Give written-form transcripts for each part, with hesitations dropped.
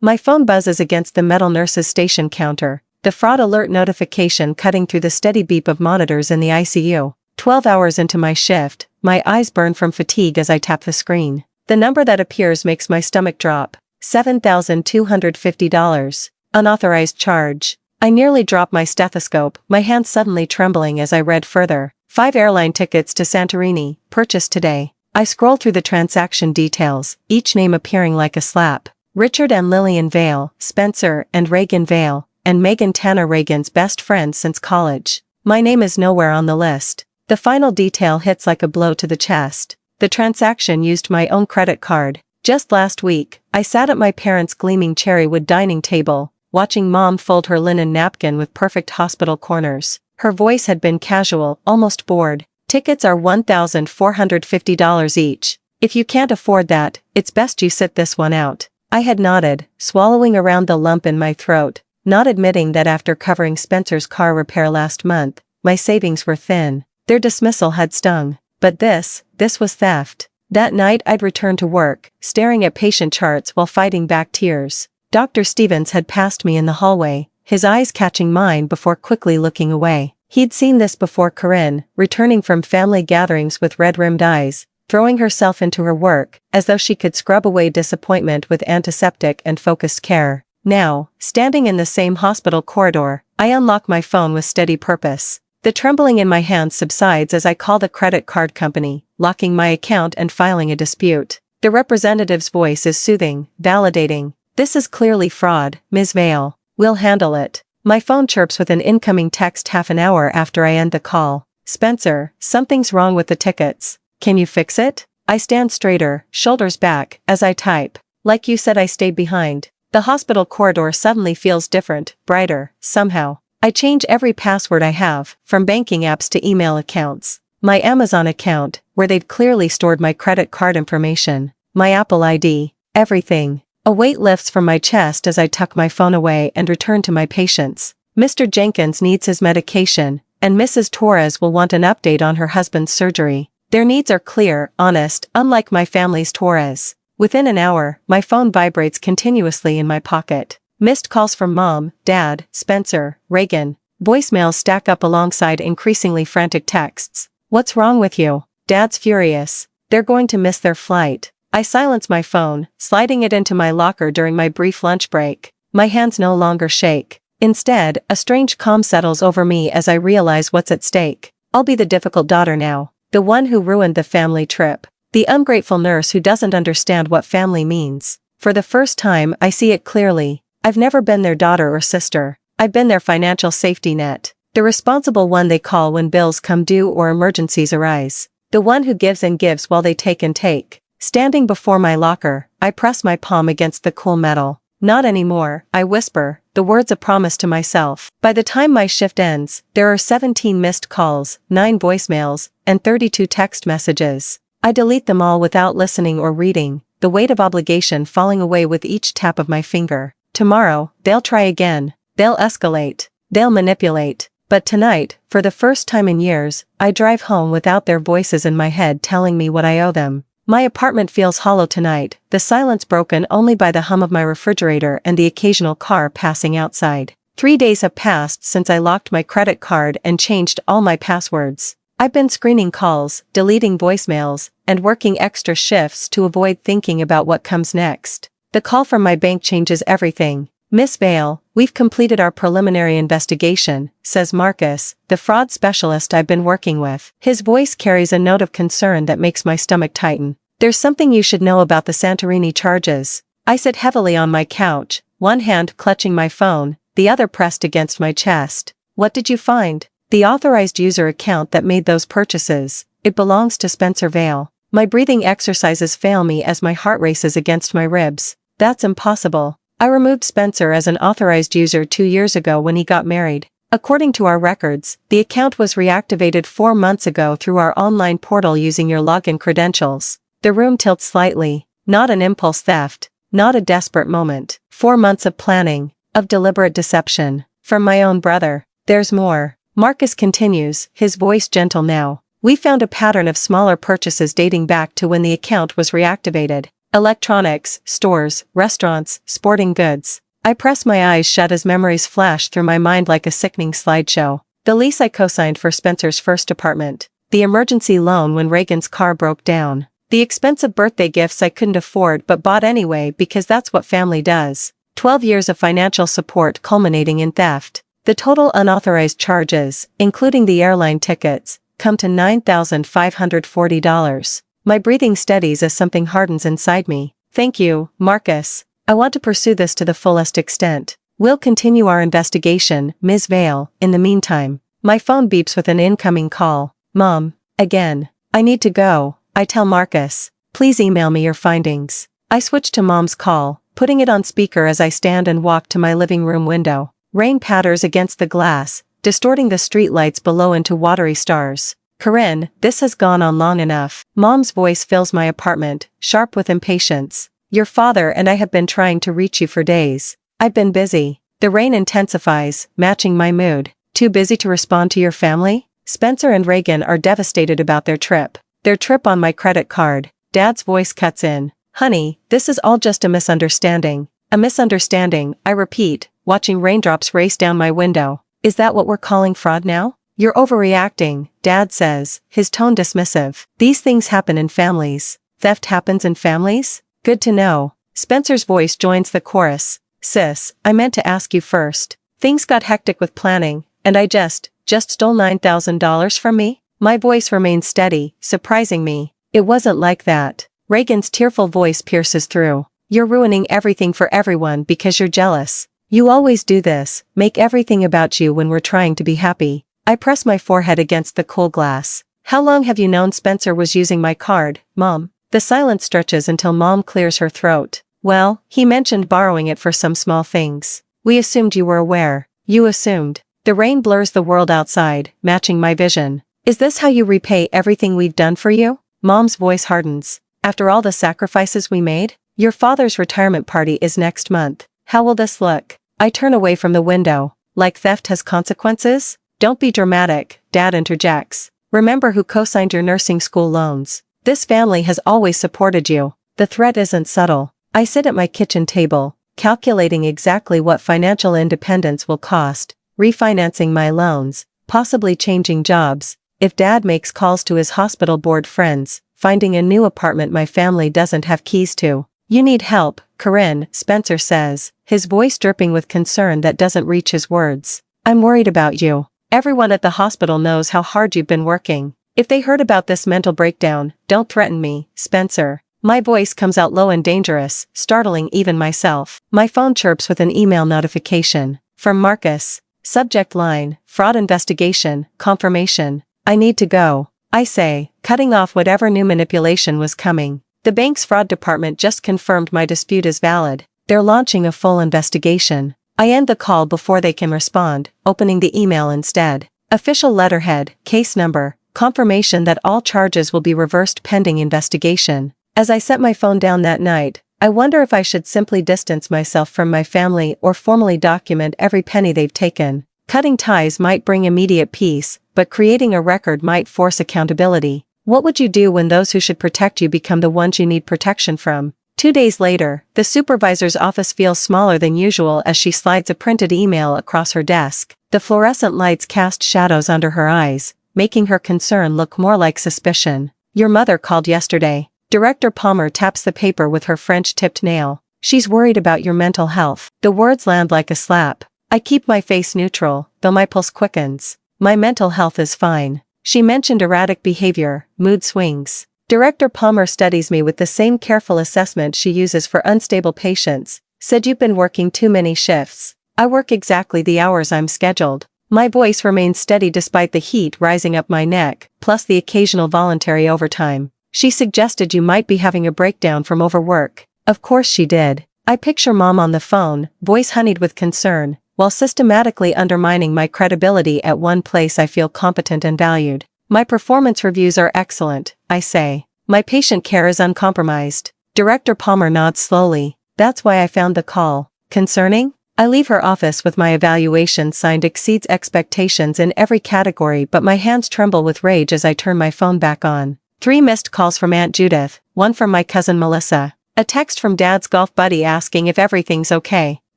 My phone buzzes against the metal nurse's station counter, the fraud alert notification cutting through the steady beep of monitors in the ICU. 12 hours into my shift, my eyes burn from fatigue as I tap the screen. The number that appears makes my stomach drop. $7,250. Unauthorized charge. I nearly dropped my stethoscope, my hands suddenly trembling as I read further. 5 airline tickets to Santorini, purchased today. I scroll through the transaction details, each name appearing like a slap. Richard and Lillian Vale, Spencer and Reagan Vale, and Megan Tanner, Reagan's best friend since college. My name is nowhere on the list. The final detail hits like a blow to the chest. The transaction used my own credit card. Just last week, I sat at my parents' gleaming cherrywood dining table, watching Mom fold her linen napkin with perfect hospital corners. Her voice had been casual, almost bored. Tickets are $1,450 each. If you can't afford that, it's best you sit this one out. I had nodded, swallowing around the lump in my throat, not admitting that after covering Spencer's car repair last month, my savings were thin. Their dismissal had stung. But this was theft. That night I'd returned to work, staring at patient charts while fighting back tears. Dr. Stevens had passed me in the hallway, his eyes catching mine before quickly looking away. He'd seen this before Corinne, returning from family gatherings with red-rimmed eyes, throwing herself into her work, as though she could scrub away disappointment with antiseptic and focused care. Now, standing in the same hospital corridor, I unlock my phone with steady purpose. The trembling in my hands subsides as I call the credit card company, locking my account and filing a dispute. The representative's voice is soothing, validating. "This is clearly fraud, Ms. Vale. We'll handle it." My phone chirps with an incoming text half an hour after I end the call. "Spencer, something's wrong with the tickets. Can you fix it?" I stand straighter, shoulders back, as I type. "Like you said, I stayed behind." The hospital corridor suddenly feels different, brighter, somehow. I change every password I have, from banking apps to email accounts. My Amazon account, where they'd clearly stored my credit card information. My Apple ID. Everything. A weight lifts from my chest as I tuck my phone away and return to my patients. Mr. Jenkins needs his medication, and Mrs. Torres will want an update on her husband's surgery. Their needs are clear, honest, unlike my family's Torres. Within an hour, my phone vibrates continuously in my pocket. Missed calls from Mom, Dad, Spencer, Reagan. Voicemails stack up alongside increasingly frantic texts. "What's wrong with you?" "Dad's furious. They're going to miss their flight." I silence my phone, sliding it into my locker during my brief lunch break. My hands no longer shake. Instead, a strange calm settles over me as I realize what's at stake. I'll be the difficult daughter now. The one who ruined the family trip. The ungrateful nurse who doesn't understand what family means. For the first time, I see it clearly. I've never been their daughter or sister. I've been their financial safety net. The responsible one they call when bills come due or emergencies arise. The one who gives and gives while they take and take. Standing before my locker, I press my palm against the cool metal. "Not anymore," I whisper, the words a promise to myself. By the time my shift ends, there are 17 missed calls, 9 voicemails, and 32 text messages. I delete them all without listening or reading, the weight of obligation falling away with each tap of my finger. Tomorrow, they'll try again. They'll escalate. They'll manipulate. But tonight, for the first time in years, I drive home without their voices in my head telling me what I owe them. My apartment feels hollow tonight, the silence broken only by the hum of my refrigerator and the occasional car passing outside. 3 days have passed since I locked my credit card and changed all my passwords. I've been screening calls, deleting voicemails, and working extra shifts to avoid thinking about what comes next. The call from my bank changes everything. "Miss Vale, we've completed our preliminary investigation," says Marcus, the fraud specialist I've been working with. His voice carries a note of concern that makes my stomach tighten. "There's something you should know about the Santorini charges." I sit heavily on my couch, one hand clutching my phone, the other pressed against my chest. "What did you find?" "The authorized user account that made those purchases. It belongs to Spencer Vale." My breathing exercises fail me as my heart races against my ribs. "That's impossible. I removed Spencer as an authorized user 2 years ago when he got married. According to our records, the account was reactivated 4 months ago through our online portal using your login credentials." The room tilts slightly. Not an impulse theft. Not a desperate moment. 4 months of planning. Of deliberate deception. From my own brother. "There's more." Marcus continues, his voice gentle now. "We found a pattern of smaller purchases dating back to when the account was reactivated. Electronics, stores, restaurants, sporting goods. I press my eyes shut as memories flash through my mind like a sickening slideshow. The lease I co-signed for Spencer's first apartment. The emergency loan when Reagan's car broke down. The expensive birthday gifts I couldn't afford but bought anyway because that's what family does. 12 years of financial support culminating in theft. The total unauthorized charges, including the airline tickets, come to $9,540. My breathing steadies as something hardens inside me. Thank you, Marcus. I want to pursue this to the fullest extent. We'll continue our investigation, Ms. Vale. In the meantime, my phone beeps with an incoming call. Mom. Again. I need to go. I tell Marcus. Please email me your findings. I switch to Mom's call, putting it on speaker as I stand and walk to my living room window. Rain patters against the glass, distorting the streetlights below into watery stars. Corinne, this has gone on long enough. Mom's voice fills my apartment, sharp with impatience. Your father and I have been trying to reach you for days. I've been busy. The rain intensifies, matching my mood. Too busy to respond to your family? Spencer and Reagan are devastated about their trip. Their trip on my credit card. Dad's voice cuts in. Honey, this is all just a misunderstanding. A misunderstanding, I repeat, watching raindrops race down my window. Is that what we're calling fraud now? You're overreacting, Dad says, his tone dismissive. These things happen in families. Theft happens in families? Good to know. Spencer's voice joins the chorus. Sis, I meant to ask you first. Things got hectic with planning, and I just stole $9,000 from me? My voice remains steady, surprising me. It wasn't like that. Reagan's tearful voice pierces through. You're ruining everything for everyone because you're jealous. You always do this, make everything about you when we're trying to be happy. I press my forehead against the cool glass. How long have you known Spencer was using my card, Mom? The silence stretches until Mom clears her throat. Well, he mentioned borrowing it for some small things. We assumed you were aware. You assumed. The rain blurs the world outside, matching my vision. Is this how you repay everything we've done for you? Mom's voice hardens. After all the sacrifices we made? Your father's retirement party is next month. How will this look? I turn away from the window. Like theft has consequences? Don't be dramatic, Dad interjects. Remember who co-signed your nursing school loans. This family has always supported you. The threat isn't subtle. I sit at my kitchen table, calculating exactly what financial independence will cost, refinancing my loans, possibly changing jobs, if Dad makes calls to his hospital board friends, finding a new apartment my family doesn't have keys to. You need help, Corinne, Spencer says, his voice dripping with concern that doesn't reach his words. I'm worried about you. Everyone at the hospital knows how hard you've been working. If they heard about this mental breakdown, don't threaten me, Spencer. My voice comes out low and dangerous, startling even myself. My phone chirps with an email notification. From Marcus. Subject line, fraud investigation, confirmation. I need to go. I say, cutting off whatever new manipulation was coming. The bank's fraud department just confirmed my dispute is valid. They're launching a full investigation. I end the call before they can respond, opening the email instead. Official letterhead, case number, confirmation that all charges will be reversed pending investigation. As I set my phone down that night, I wonder if I should simply distance myself from my family or formally document every penny they've taken. Cutting ties might bring immediate peace, but creating a record might force accountability. What would you do when those who should protect you become the ones you need protection from? 2 days later, the supervisor's office feels smaller than usual as she slides a printed email across her desk. The fluorescent lights cast shadows under her eyes, making her concern look more like suspicion. Your mother called yesterday. Director Palmer taps the paper with her French-tipped nail. She's worried about your mental health. The words land like a slap. I keep my face neutral, though my pulse quickens. My mental health is fine. She mentioned erratic behavior, mood swings. Director Palmer studies me with the same careful assessment she uses for unstable patients. Said you've been working too many shifts. I work exactly the hours I'm scheduled. My voice remains steady despite the heat rising up my neck, plus the occasional voluntary overtime. She suggested you might be having a breakdown from overwork. Of course she did. I picture Mom on the phone, voice honeyed with concern, while systematically undermining my credibility at one place I feel competent and valued. My performance reviews are excellent, I say. My patient care is uncompromised. Director Palmer nods slowly. That's why I found the call. Concerning? I leave her office with my evaluation signed exceeds expectations in every category, but my hands tremble with rage as I turn my phone back on. 3 missed calls from Aunt Judith, 1 from my cousin Melissa. A text from Dad's golf buddy asking if everything's okay.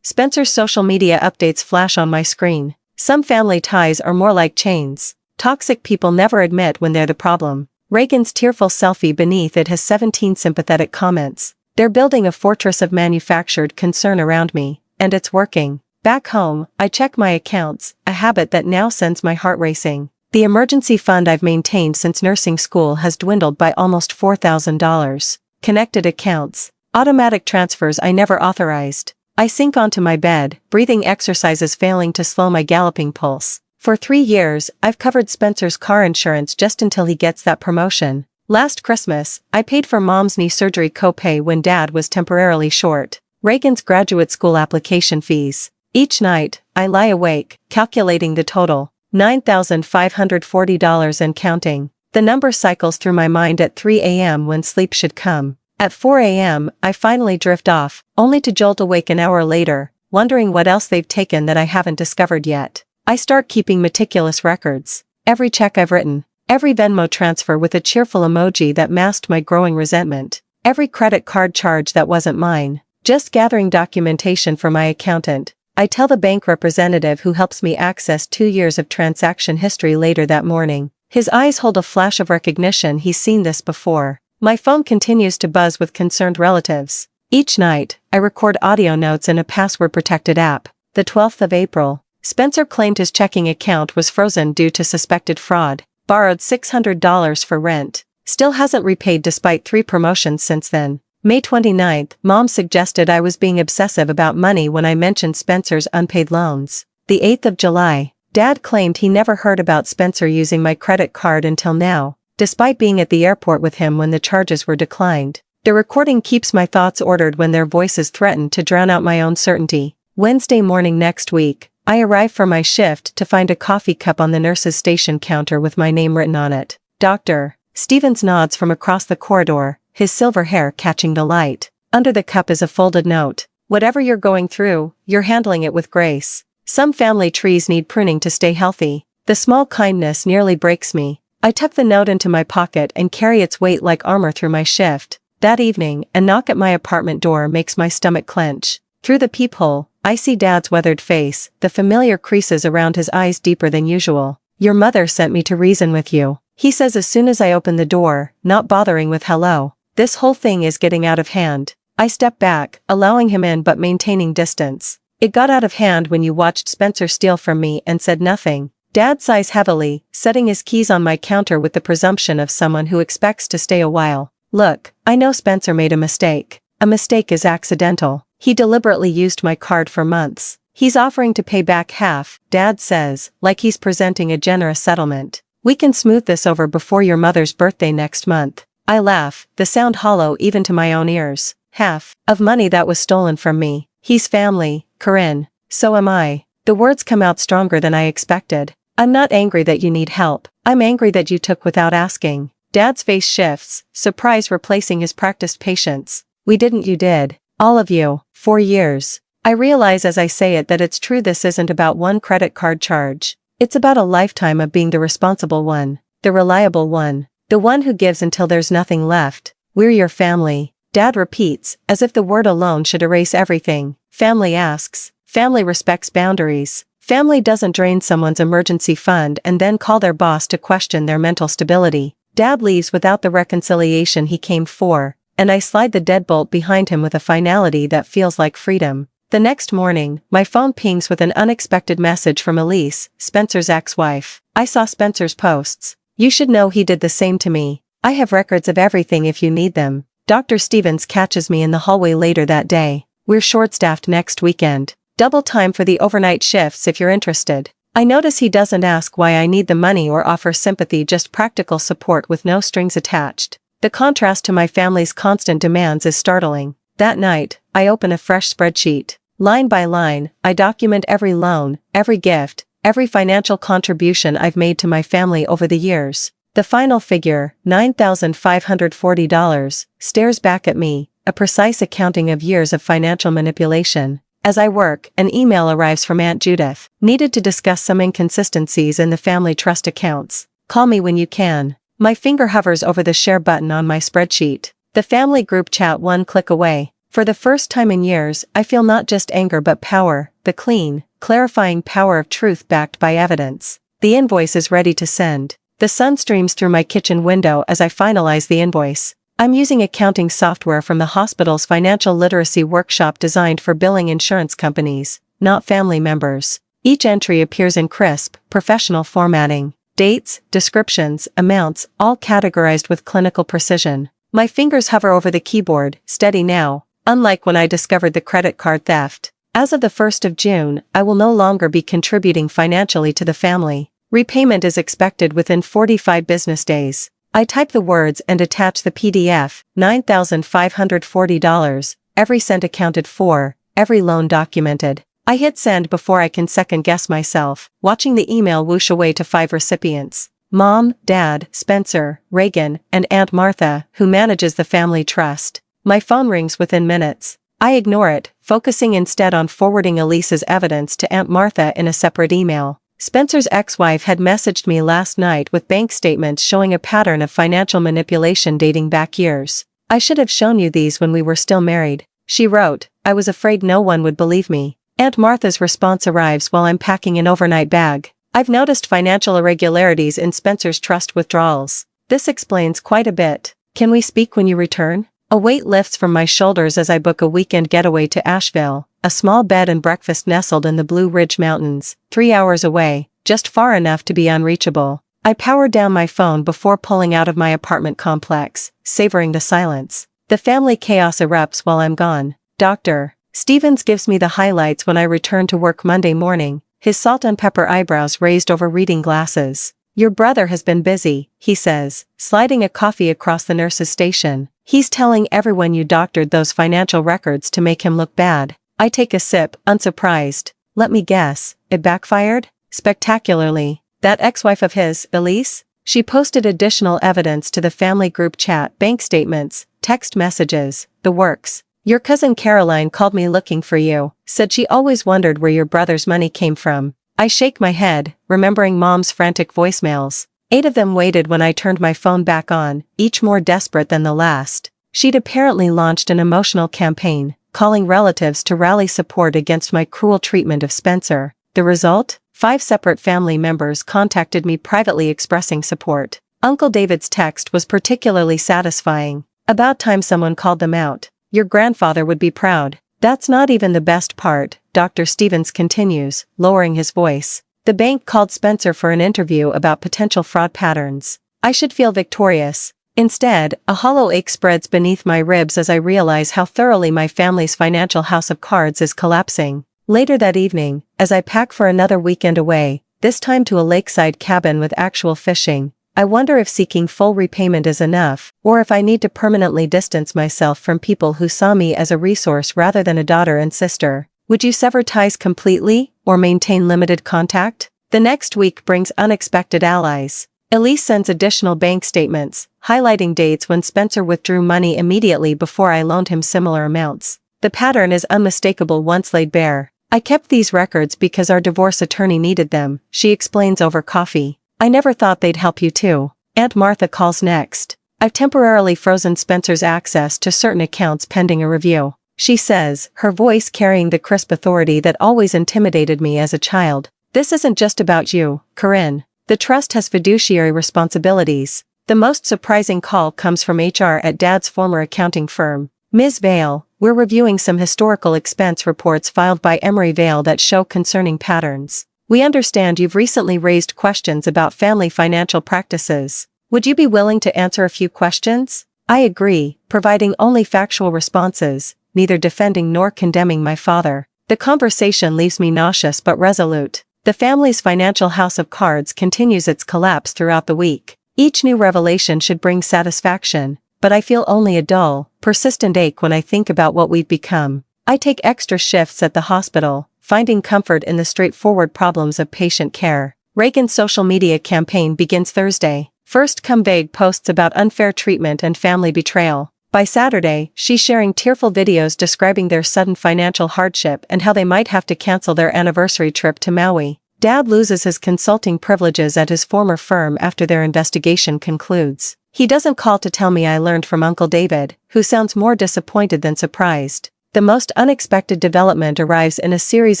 Spencer's social media updates flash on my screen. Some family ties are more like chains. Toxic people never admit when they're the problem. Reagan's tearful selfie beneath it has 17 sympathetic comments. They're building a fortress of manufactured concern around me, and it's working. Back home, I check my accounts, a habit that now sends my heart racing. The emergency fund I've maintained since nursing school has dwindled by almost $4,000. Connected accounts. Automatic transfers I never authorized. I sink onto my bed, breathing exercises failing to slow my galloping pulse. For 3 years, I've covered Spencer's car insurance just until he gets that promotion. Last Christmas, I paid for Mom's knee surgery copay when Dad was temporarily short. Reagan's graduate school application fees. Each night, I lie awake, calculating the total. $9,540 and counting. The number cycles through my mind at 3 a.m. when sleep should come. At 4 a.m., I finally drift off, only to jolt awake an hour later, wondering what else they've taken that I haven't discovered yet. I start keeping meticulous records. Every check I've written, every Venmo transfer with a cheerful emoji that masked my growing resentment, every credit card charge that wasn't mine. Just gathering documentation for my accountant. I tell the bank representative who helps me access 2 years of transaction history later that morning. His eyes hold a flash of recognition. He's seen this before. My phone continues to buzz with concerned relatives. Each night, I record audio notes in a password-protected app. The 12th of April. Spencer claimed his checking account was frozen due to suspected fraud. Borrowed $600 for rent. Still hasn't repaid despite 3 promotions since then. May 29th, Mom suggested I was being obsessive about money when I mentioned Spencer's unpaid loans. The 8th of July. Dad claimed he never heard about Spencer using my credit card until now, despite being at the airport with him when the charges were declined. The recording keeps my thoughts ordered when their voices threaten to drown out my own certainty. Wednesday morning next week, I arrive for my shift to find a coffee cup on the nurse's station counter with my name written on it. Dr. Stevens nods from across the corridor, his silver hair catching the light. Under the cup is a folded note. Whatever you're going through, you're handling it with grace. Some family trees need pruning to stay healthy. The small kindness nearly breaks me. I tuck the note into my pocket and carry its weight like armor through my shift. That evening, a knock at my apartment door makes my stomach clench. Through the peephole, I see Dad's weathered face, the familiar creases around his eyes deeper than usual. Your mother sent me to reason with you, he says as soon as I open the door, not bothering with hello. This whole thing is getting out of hand. I step back, allowing him in but maintaining distance. It got out of hand when you watched Spencer steal from me and said nothing. Dad sighs heavily, setting his keys on my counter with the presumption of someone who expects to stay a while. Look, I know Spencer made a mistake. A mistake is accidental. He deliberately used my card for months. He's offering to pay back half, Dad says, like he's presenting a generous settlement. We can smooth this over before your mother's birthday next month. I laugh, the sound hollow even to my own ears. Half of money that was stolen from me. He's family, Corinne. So am I. The words come out stronger than I expected. I'm not angry that you need help. I'm angry that you took without asking. Dad's face shifts, surprise replacing his practiced patience. We didn't, you did. All of you. 4 years. I realize as I say it that it's true. This isn't about one credit card charge. It's about a lifetime of being the responsible one. The reliable one. The one who gives until there's nothing left. We're your family. Dad repeats, as if the word alone should erase everything. Family asks. Family respects boundaries. Family doesn't drain someone's emergency fund and then call their boss to question their mental stability. Dad leaves without the reconciliation he came for, and I slide the deadbolt behind him with a finality that feels like freedom. The next morning, my phone pings with an unexpected message from Elise, Spencer's ex-wife. I saw Spencer's posts. You should know he did the same to me. I have records of everything if you need them. Dr. Stevens catches me in the hallway later that day. We're short-staffed next weekend. Double time for the overnight shifts if you're interested. I notice he doesn't ask why I need the money or offer sympathy, just practical support with no strings attached. The contrast to my family's constant demands is startling. That night, I open a fresh spreadsheet. Line by line, I document every loan, every gift, every financial contribution I've made to my family over the years. The final figure, $9,540, stares back at me, a precise accounting of years of financial manipulation. As I work, an email arrives from Aunt Judith. Needed to discuss some inconsistencies in the family trust accounts. Call me when you can. My finger hovers over the share button on my spreadsheet. The family group chat one click away. For the first time in years, I feel not just anger but power, the clean, clarifying power of truth backed by evidence. The invoice is ready to send. The sun streams through my kitchen window as I finalize the invoice. I'm using accounting software from the hospital's financial literacy workshop designed for billing insurance companies, not family members. Each entry appears in crisp, professional formatting. Dates, descriptions, amounts, all categorized with clinical precision. My fingers hover over the keyboard, steady now, unlike when I discovered the credit card theft. As of the 1st of June, I will no longer be contributing financially to the family. Repayment is expected within 45 business days. I type the words and attach the PDF, $9,540, every cent accounted for, every loan documented. I hit send before I can second-guess myself, watching the email whoosh away to 5 recipients. Mom, Dad, Spencer, Reagan, and Aunt Martha, who manages the family trust. My phone rings within minutes. I ignore it, focusing instead on forwarding Elise's evidence to Aunt Martha in a separate email. Spencer's ex-wife had messaged me last night with bank statements showing a pattern of financial manipulation dating back years. I should have shown you these when we were still married. She wrote, I was afraid no one would believe me. Aunt Martha's response arrives while I'm packing an overnight bag. I've noticed financial irregularities in Spencer's trust withdrawals. This explains quite a bit. Can we speak when you return? A weight lifts from my shoulders as I book a weekend getaway to Asheville, a small bed and breakfast nestled in the Blue Ridge Mountains, 3 hours away, just far enough to be unreachable. I power down my phone before pulling out of my apartment complex, savoring the silence. The family chaos erupts while I'm gone. Dr. Stevens gives me the highlights when I return to work Monday morning, his salt and pepper eyebrows raised over reading glasses. Your brother has been busy, he says, sliding a coffee across the nurse's station. He's telling everyone you doctored those financial records to make him look bad. I take a sip, unsurprised. Let me guess, it backfired? Spectacularly. That ex-wife of his, Elise? She posted additional evidence to the family group chat, bank statements, text messages, the works. Your cousin Caroline called me looking for you, said she always wondered where your brother's money came from. I shake my head, remembering Mom's frantic voicemails. 8 of them waited when I turned my phone back on, each more desperate than the last. She'd apparently launched an emotional campaign, calling relatives to rally support against my cruel treatment of Spencer. The result? 5 separate family members contacted me privately expressing support. Uncle David's text was particularly satisfying. About time someone called them out. Your grandfather would be proud. That's not even the best part, Dr. Stevens continues, lowering his voice. The bank called Spencer for an interview about potential fraud patterns. I should feel victorious. Instead, a hollow ache spreads beneath my ribs as I realize how thoroughly my family's financial house of cards is collapsing. Later that evening, as I pack for another weekend away, this time to a lakeside cabin with actual fishing, I wonder if seeking full repayment is enough, or if I need to permanently distance myself from people who saw me as a resource rather than a daughter and sister. Would you sever ties completely, or maintain limited contact? The next week brings unexpected allies. Elise sends additional bank statements, highlighting dates when Spencer withdrew money immediately before I loaned him similar amounts. The pattern is unmistakable once laid bare. I kept these records because our divorce attorney needed them, she explains over coffee. I never thought they'd help you too. Aunt Martha calls next. I've temporarily frozen Spencer's access to certain accounts pending a review. She says, her voice carrying the crisp authority that always intimidated me as a child. This isn't just about you, Corinne. The trust has fiduciary responsibilities. The most surprising call comes from HR at Dad's former accounting firm. Ms. Vale, we're reviewing some historical expense reports filed by Emery Vale that show concerning patterns. We understand you've recently raised questions about family financial practices. Would you be willing to answer a few questions? I agree, providing only factual responses, neither defending nor condemning my father. The conversation leaves me nauseous but resolute. The family's financial house of cards continues its collapse throughout the week. Each new revelation should bring satisfaction, but I feel only a dull, persistent ache when I think about what we've become. I take extra shifts at the hospital, finding comfort in the straightforward problems of patient care. Reagan's social media campaign begins Thursday. First come vague posts about unfair treatment and family betrayal. By Saturday, she's sharing tearful videos describing their sudden financial hardship and how they might have to cancel their anniversary trip to Maui. Dad loses his consulting privileges at his former firm after their investigation concludes. He doesn't call to tell me I learned from Uncle David, who sounds more disappointed than surprised. The most unexpected development arrives in a series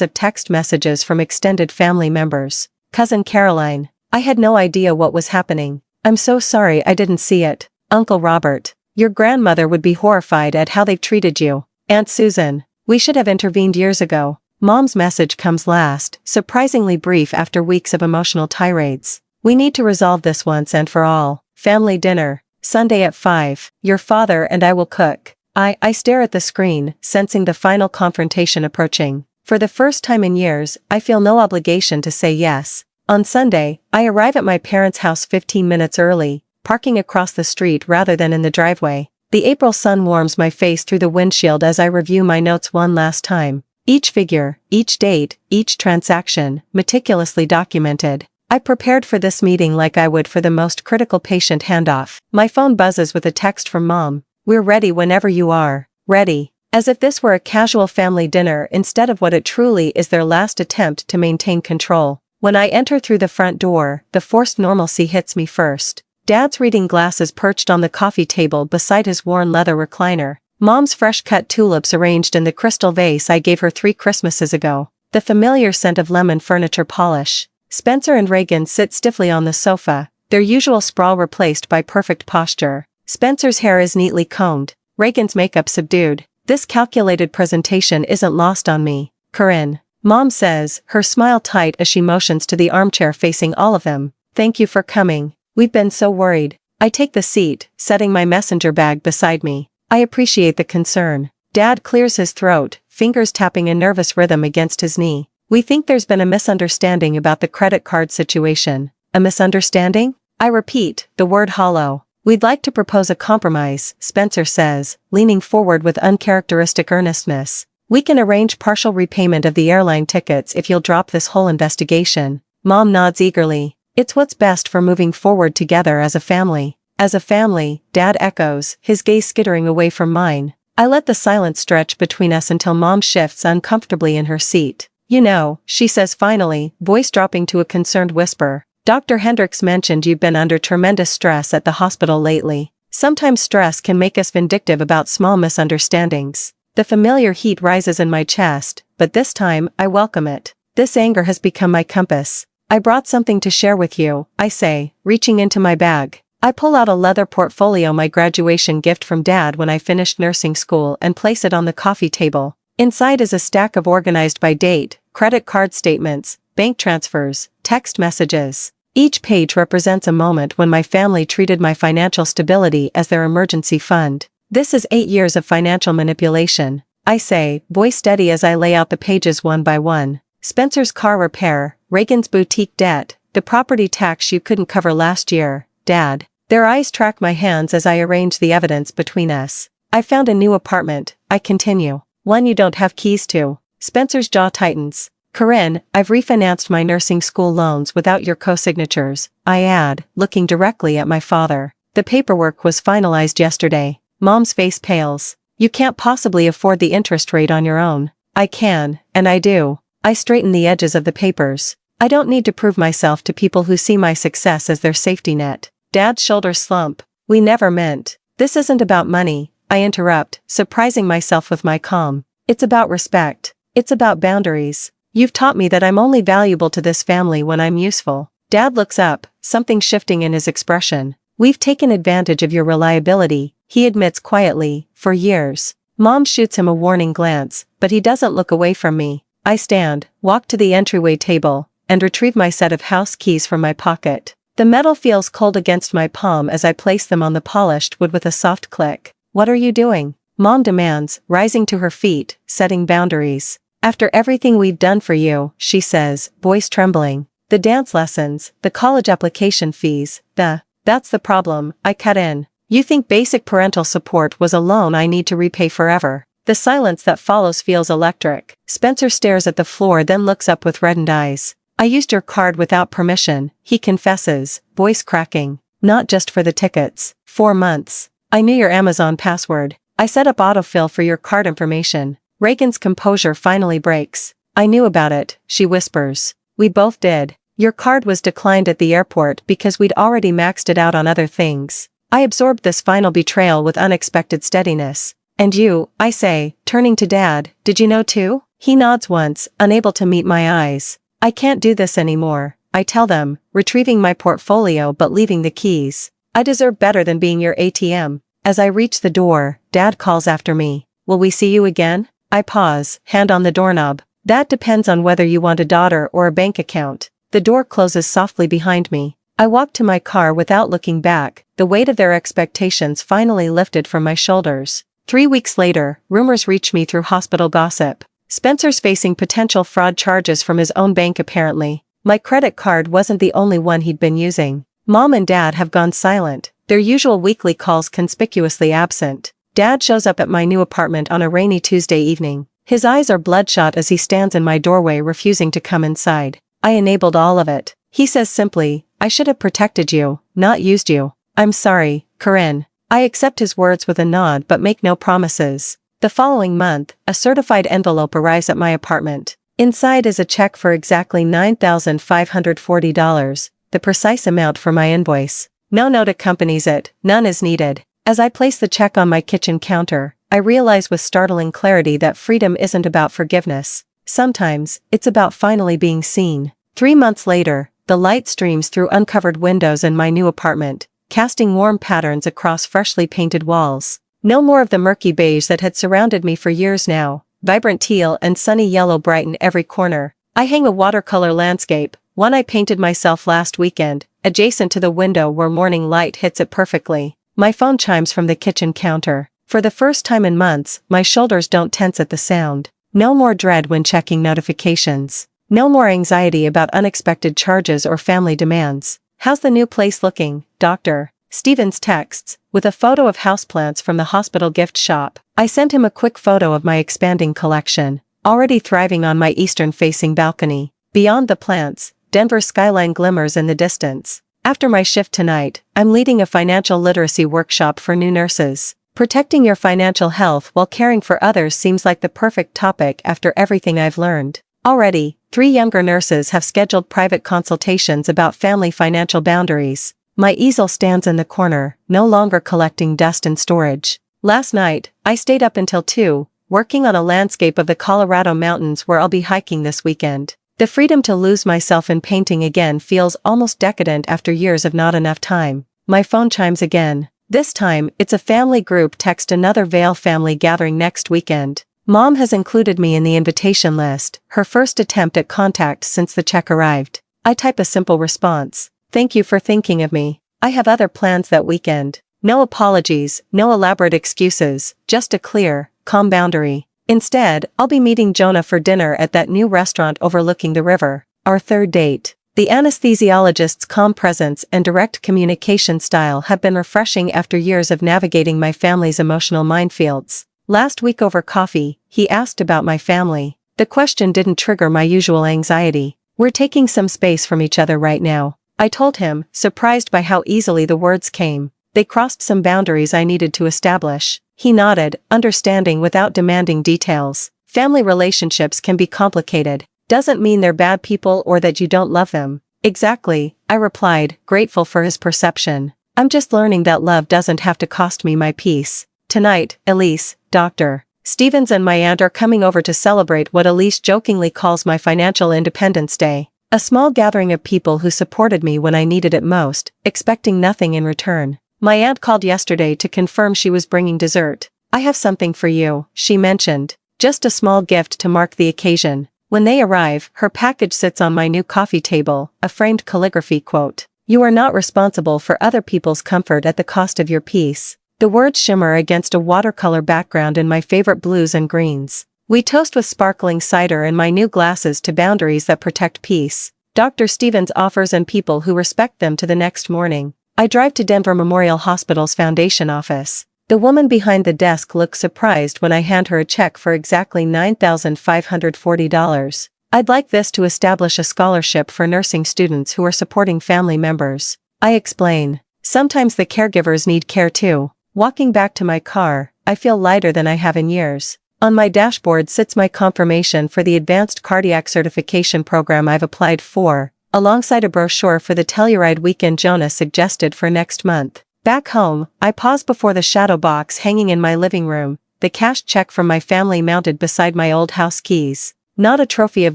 of text messages from extended family members. Cousin Caroline, I had no idea what was happening. I'm so sorry I didn't see it. Uncle Robert, your grandmother would be horrified at how they've treated you. Aunt Susan, we should have intervened years ago. Mom's message comes last, surprisingly brief after weeks of emotional tirades. We need to resolve this once and for all. Family dinner, Sunday at 5. Your father and I will cook. I stare at the screen, sensing the final confrontation approaching. For the first time in years, I feel no obligation to say yes. On Sunday, I arrive at my parents' house 15 minutes early, parking across the street rather than in the driveway. The April sun warms my face through the windshield as I review my notes one last time. Each figure, each date, each transaction, meticulously documented. I prepared for this meeting like I would for the most critical patient handoff. My phone buzzes with a text from Mom. We're ready whenever you are. Ready. As if this were a casual family dinner instead of what it truly is, their last attempt to maintain control. When I enter through the front door, the forced normalcy hits me first. Dad's reading glasses perched on the coffee table beside his worn leather recliner. Mom's fresh-cut tulips arranged in the crystal vase I gave her 3 Christmases ago. The familiar scent of lemon furniture polish. Spencer and Reagan sit stiffly on the sofa, their usual sprawl replaced by perfect posture. Spencer's hair is neatly combed, Reagan's makeup subdued. This calculated presentation isn't lost on me. Corinne, Mom says, her smile tight as she motions to the armchair facing all of them. Thank you for coming. We've been so worried. I take the seat, setting my messenger bag beside me. I appreciate the concern. Dad clears his throat, fingers tapping a nervous rhythm against his knee. We think there's been a misunderstanding about the credit card situation. A misunderstanding? I repeat, the word hollow. We'd like to propose a compromise, Spencer says, leaning forward with uncharacteristic earnestness. We can arrange partial repayment of the airline tickets if you'll drop this whole investigation. Mom nods eagerly. It's what's best for moving forward together as a family. As a family, Dad echoes, his gaze skittering away from mine. I let the silence stretch between us until Mom shifts uncomfortably in her seat. You know, she says finally, voice dropping to a concerned whisper. Dr. Hendricks mentioned you've been under tremendous stress at the hospital lately. Sometimes stress can make us vindictive about small misunderstandings. The familiar heat rises in my chest, but this time, I welcome it. This anger has become my compass. I brought something to share with you, I say, reaching into my bag. I pull out a leather portfolio, my graduation gift from Dad when I finished nursing school, and place it on the coffee table. Inside is a stack of organized by date, credit card statements, bank transfers, text messages. Each page represents a moment when my family treated my financial stability as their emergency fund. This is 8 years of financial manipulation, I say, voice steady as I lay out the pages one by one. Spencer's car repair, Reagan's boutique debt, the property tax you couldn't cover last year, Dad. Their eyes track my hands as I arrange the evidence between us. I found a new apartment, I continue. One you don't have keys to. Spencer's jaw tightens. Corinne, I've refinanced my nursing school loans without your co-signatures, I add, looking directly at my father. The paperwork was finalized yesterday. Mom's face pales. You can't possibly afford the interest rate on your own. I can, and I do. I straighten the edges of the papers. I don't need to prove myself to people who see my success as their safety net. Dad's shoulders slump. We never meant. This isn't about money, I interrupt, surprising myself with my calm. It's about respect. It's about boundaries. You've taught me that I'm only valuable to this family when I'm useful. Dad looks up, something shifting in his expression. We've taken advantage of your reliability, he admits quietly, for years. Mom shoots him a warning glance, but he doesn't look away from me. I stand, walk to the entryway table, and retrieve my set of house keys from my pocket. The metal feels cold against my palm as I place them on the polished wood with a soft click. What are you doing? Mom demands, rising to her feet, setting boundaries. After everything we've done for you, she says, voice trembling. The dance lessons, the college application fees, that's the problem, I cut in. You think basic parental support was a loan I need to repay forever. The silence that follows feels electric. Spencer stares at the floor, then looks up with reddened eyes. I used your card without permission, he confesses, voice cracking. Not just for the tickets. 4 months. I knew your Amazon password. I set up autofill for your card information. Reagan's composure finally breaks. I knew about it, she whispers. We both did. Your card was declined at the airport because we'd already maxed it out on other things. I absorbed this final betrayal with unexpected steadiness. And you, I say, turning to Dad, did you know too? He nods once, unable to meet my eyes. I can't do this anymore, I tell them, retrieving my portfolio but leaving the keys. I deserve better than being your ATM. As I reach the door, Dad calls after me. Will we see you again? I pause, hand on the doorknob. That depends on whether you want a daughter or a bank account. The door closes softly behind me. I walk to my car without looking back, the weight of their expectations finally lifted from my shoulders. 3 weeks later, rumors reach me through hospital gossip. Spencer's facing potential fraud charges from his own bank apparently. My credit card wasn't the only one he'd been using. Mom and Dad have gone silent, their usual weekly calls conspicuously absent. Dad shows up at my new apartment on a rainy Tuesday evening. His eyes are bloodshot as he stands in my doorway refusing to come inside. I enabled all of it. He says simply, I should have protected you, not used you. I'm sorry, Corinne. I accept his words with a nod but make no promises. The following month, a certified envelope arrives at my apartment. Inside is a check for exactly $9,540, the precise amount for my invoice. No note accompanies it, none is needed. As I place the check on my kitchen counter, I realize with startling clarity that freedom isn't about forgiveness. Sometimes, it's about finally being seen. 3 months later, the light streams through uncovered windows in my new apartment, casting warm patterns across freshly painted walls. No more of the murky beige that had surrounded me for years now. Vibrant teal and sunny yellow brighten every corner. I hang a watercolor landscape, one I painted myself last weekend, adjacent to the window where morning light hits it perfectly. My phone chimes from the kitchen counter. For the first time in months, my shoulders don't tense at the sound. No more dread when checking notifications. No more anxiety about unexpected charges or family demands. How's the new place looking, doctor? Stevens texts, with a photo of houseplants from the hospital gift shop. I sent him a quick photo of my expanding collection, already thriving on my eastern-facing balcony. Beyond the plants, Denver's skyline glimmers in the distance. After my shift tonight, I'm leading a financial literacy workshop for new nurses. Protecting your financial health while caring for others seems like the perfect topic after everything I've learned. Already, 3 younger nurses have scheduled private consultations about family financial boundaries. My easel stands in the corner, no longer collecting dust and storage. Last night, I stayed up until 2, working on a landscape of the Colorado mountains where I'll be hiking this weekend. The freedom to lose myself in painting again feels almost decadent after years of not enough time. My phone chimes again. This time, it's a family group text, another Vail family gathering next weekend. Mom has included me in the invitation list, her first attempt at contact since the check arrived. I type a simple response. Thank you for thinking of me. I have other plans that weekend. No apologies, no elaborate excuses, just a clear, calm boundary. Instead, I'll be meeting Jonah for dinner at that new restaurant overlooking the river. Our third date. The anesthesiologist's calm presence and direct communication style have been refreshing after years of navigating my family's emotional minefields. Last week over coffee, he asked about my family. The question didn't trigger my usual anxiety. We're taking some space from each other right now, I told him, surprised by how easily the words came. They crossed some boundaries I needed to establish. He nodded, understanding without demanding details. Family relationships can be complicated. Doesn't mean they're bad people or that you don't love them. Exactly, I replied, grateful for his perception. I'm just learning that love doesn't have to cost me my peace. Tonight, Elise, Dr. Stevens and my aunt are coming over to celebrate what Elise jokingly calls my financial independence day. A small gathering of people who supported me when I needed it most, expecting nothing in return. My aunt called yesterday to confirm she was bringing dessert. I have something for you, she mentioned. Just a small gift to mark the occasion. When they arrive, her package sits on my new coffee table, a framed calligraphy quote. You are not responsible for other people's comfort at the cost of your peace. The words shimmer against a watercolor background in my favorite blues and greens. We toast with sparkling cider and my new glasses to boundaries that protect peace. Dr. Stevens offers and people who respect them to the next morning. I drive to Denver Memorial Hospital's foundation office. The woman behind the desk looks surprised when I hand her a check for exactly $9,540. I'd like this to establish a scholarship for nursing students who are supporting family members. I explain. Sometimes the caregivers need care too. Walking back to my car, I feel lighter than I have in years. On my dashboard sits my confirmation for the Advanced Cardiac Certification program I've applied for, alongside a brochure for the Telluride weekend Jonah suggested for next month. Back home, I pause before the shadow box hanging in my living room, the cashed check from my family mounted beside my old house keys. Not a trophy of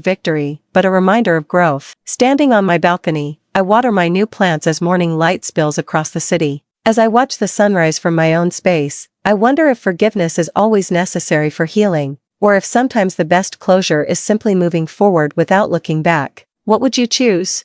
victory, but a reminder of growth. Standing on my balcony, I water my new plants as morning light spills across the city. As I watch the sunrise from my own space, I wonder if forgiveness is always necessary for healing, or if sometimes the best closure is simply moving forward without looking back. What would you choose?